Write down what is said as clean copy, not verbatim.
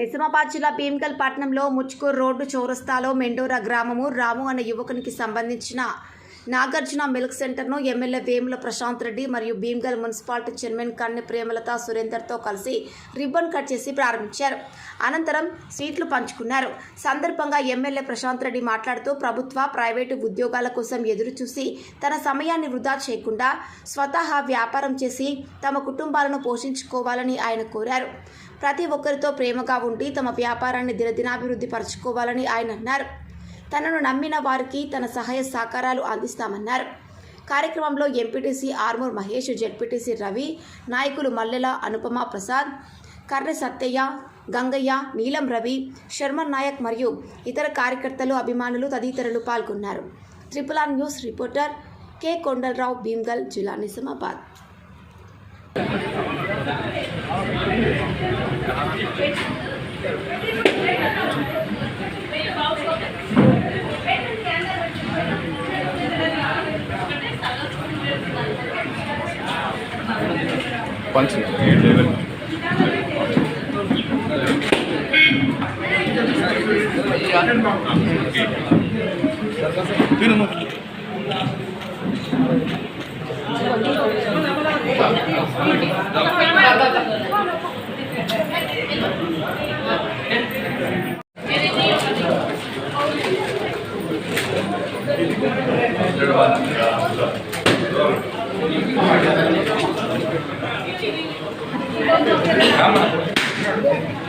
నిజామాబాద్ జిల్లా భీమ్గల్ పట్టణంలో ముచ్కూర్ రోడ్డు చౌరస్తాలో మెండోరా గ్రామము రాము అనే యువకునికి సంబంధించిన నాగార్జున మిల్క్ సెంటర్ను ఎమ్మెల్యే వేముల ప్రశాంత్ రెడ్డి మరియు భీమ్గల్ మున్సిపాలిటీ చైర్మన్ కన్నె ప్రేమలత సురేందర్తో కలిసి రిబ్బన్ కట్ చేసి ప్రారంభించారు. అనంతరం స్వీట్లు పంచుకున్నారు. సందర్భంగా ఎమ్మెల్యే ప్రశాంత్ రెడ్డి మాట్లాడుతూ ప్రభుత్వ, ప్రైవేటు ఉద్యోగాల కోసం ఎదురు చూసి తన సమయాన్ని వృధా చేయకుండా స్వతహా వ్యాపారం చేసి తమ కుటుంబాలను పోషించుకోవాలని ఆయన కోరారు. ప్రతి ఒక్కరితో ప్రేమగా ఉండి తమ వ్యాపారాన్ని దినదినాభివృద్ధి పరచుకోవాలని ఆయన అన్నారు. తనను నమ్మిన వారికి తన సహాయ సహకారాలు అందిస్తామన్నారు. కార్యక్రమంలో ఎంపీటీసీ ఆర్మూర్ మహేష్, జెడ్పీటీసీ రవి, నాయకులు మల్లెల అనుపమ ప్రసాద్, కర్రె సత్తయ్య, గంగయ్య, నీలం రవి, శర్మన్ నాయక్ మరియు ఇతర కార్యకర్తలు, అభిమానులు తదితరులు పాల్గొన్నారు. RRR news reporter K Kondalarao, Bheemgal జిల్లా, నిజామాబాద్. Come on.